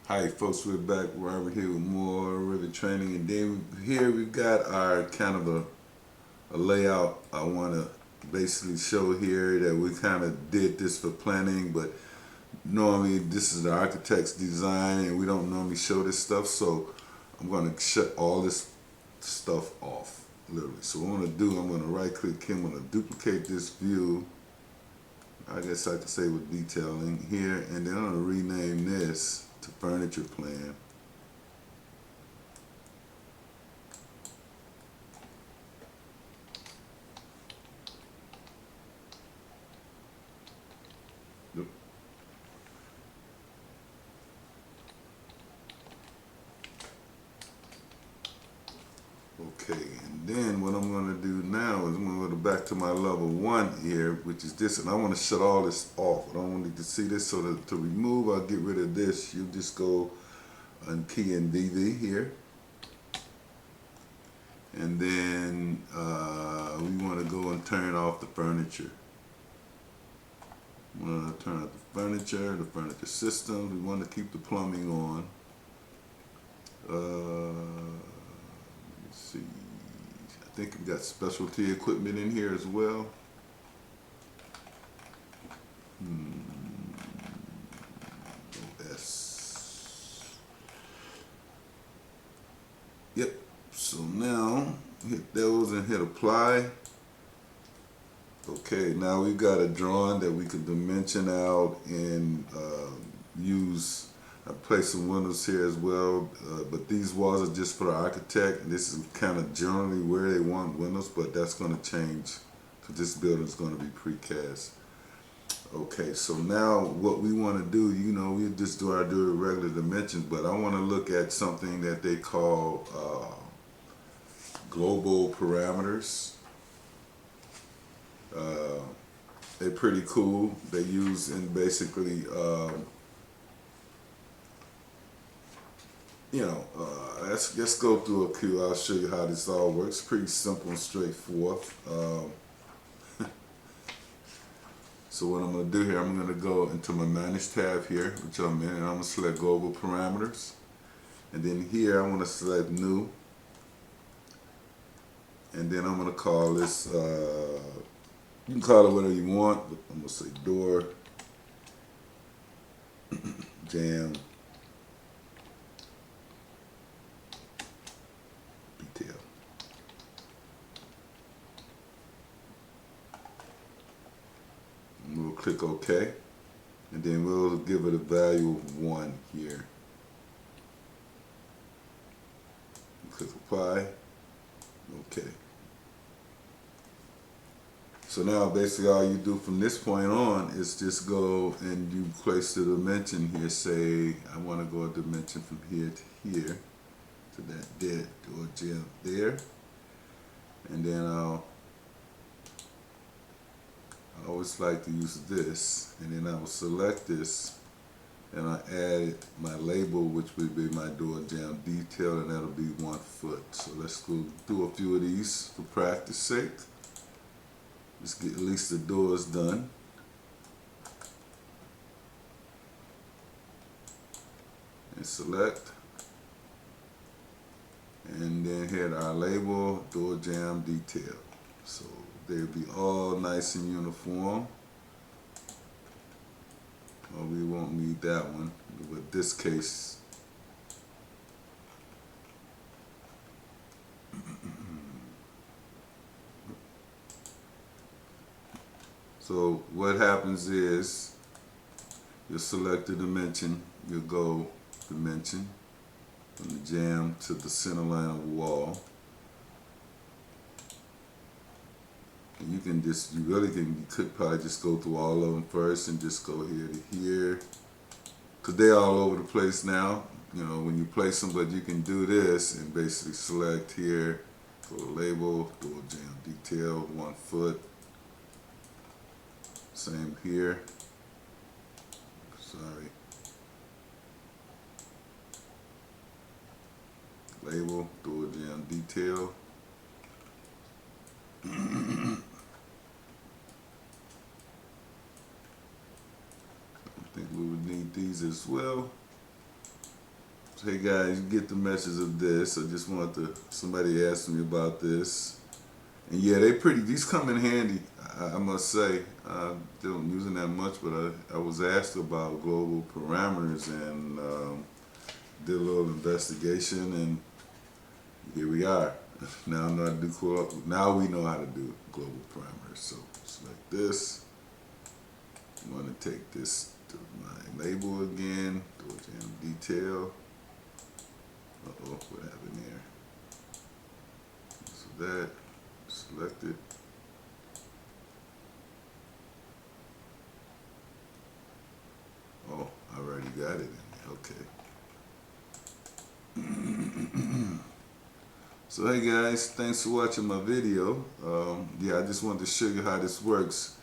Hi folks, we're back. We're over here with more Revit training, and then here we've got our kind of a layout I want to basically show here that we kind of did this for planning, but normally this is the architect's design and we don't normally show this stuff, so I'm going to shut all this stuff off, literally. So what I'm going to do, I'm going to right click here, I'm going to duplicate this view, I guess I could say with detailing here, and then I'm going to rename this to furniture plan. Yep. Okay, and then what I'm going to do now is I'm going to go back to my level 1 here, which is this, and I want to shut all this off. I don't want you to see this, so to remove, I'll get rid of this. You just go and key in DV here, and then we want to go and turn off the furniture. We want to turn off the furniture system. We want to keep the plumbing on. Let's see. I think we've got specialty equipment in here as well. OS. Yep. So now hit those and hit apply. Okay, now we've got a drawing that we can dimension out and use. I place some windows here as well, but these walls are just for the architect. This is kind of generally where they want windows, but that's going to change because this building is going to be precast. Okay, so now what we want to do, we just do our regular dimensions, but I want to look at something that they call global parameters. They're pretty cool. They use in basically, let's go through a few. I'll show you how this all works. Pretty simple and straightforward. So what I'm going to do here, I'm going to go into my Manage tab here, which I'm in, and I'm going to select Global Parameters. And then here I'm going to select New. And then I'm going to call this, you can call it whatever you want, but I'm going to say Door Jam Detail. And we'll click OK, and then we'll give it a value of 1 here. Click Apply. Okay. So now basically all you do from this point on is just go and you place the dimension here. Say I want to go a dimension from here to here, to that dead door jam there, and then I always like to use this, and then I will select this, and I add my label, which would be my door jam detail, and that'll be 1 foot. So let's go do a few of these for practice sake. Let's get at least the doors done. And select, and then hit our label, door jam detail. So they'll be all nice and uniform. Well, we won't need that one, but this case, so what happens is you'll select the dimension, you'll go dimension from the jam to the center line of the wall. And you could probably just go through all of them first and just go here to here, because they're all over the place now, when you place them, but you can do this and basically select here, go to label, door jam detail, 1 foot. Same here. Sorry. Label, door jam detail. I think we would need these as well. Hey guys, you get the message of this. I just want to, somebody asked me about this. And yeah, these come in handy, I must say. I don't use them that much, but I was asked about global parameters and did a little investigation, and here we are. Now I know how to do, now we know how to do global parameters. So select this. I'm going to take this to my label again, go to detail. Uh-oh, what happened there? So that, select it. Oh, I already got it in there, okay. So hey guys, thanks for watching my video. Yeah, I just wanted to show you how this works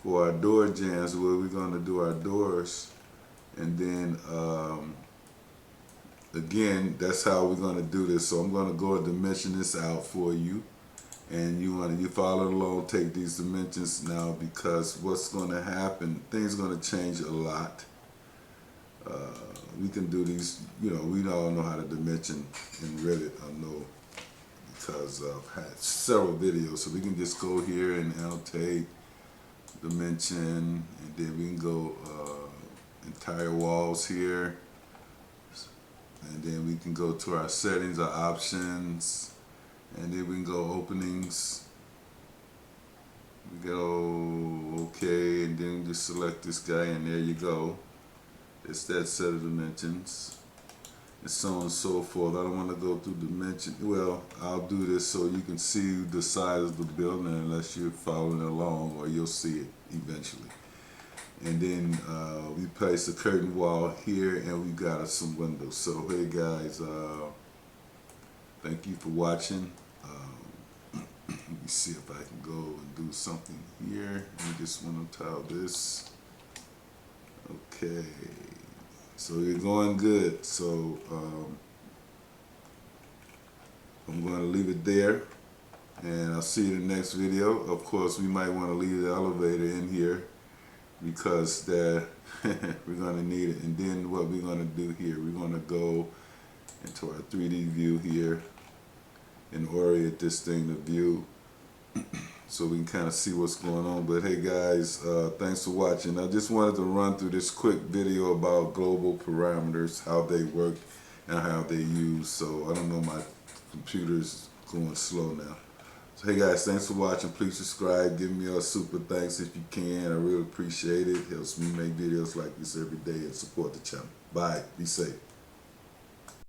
for our door jams, where we're going to do our doors. And then again, that's how we're going to do this. So I'm going to go and dimension this out for you, and you follow along, take these dimensions now, because what's going to happen, things are going to change a lot. We can do these, we all know how to dimension in Revit, I know, because I've had several videos. So we can just go here and annotate dimension, and then we can go entire walls here, and then we can go to our settings, our options, and then we can go openings. We go okay, and then just select this guy, and there you go. It's that set of dimensions, and so on and so forth. I don't want to go through dimension. Well, I'll do this so you can see the size of the building, unless you're following along, or you'll see it eventually. And then we place a curtain wall here, and we got some windows. So hey guys, thank you for watching. Let me see if I can go and do something here. I just want to tile this. Okay, so you're going good. So I'm going to leave it there, and I'll see you in the next video. Of course, we might want to leave the elevator in here, because we're going to need it. And then what we're going to do here, we're going to go into our 3D view here and orient this thing to view, so we can kind of see what's going on. But hey guys, thanks for watching. I just wanted to run through this quick video about global parameters, how they work and how they use. So I don't know, my computer's going slow now. So hey guys, thanks for watching. Please subscribe, give me a super thanks if you can. I really appreciate it. It helps me make videos like this every day and support the channel. Bye, be safe.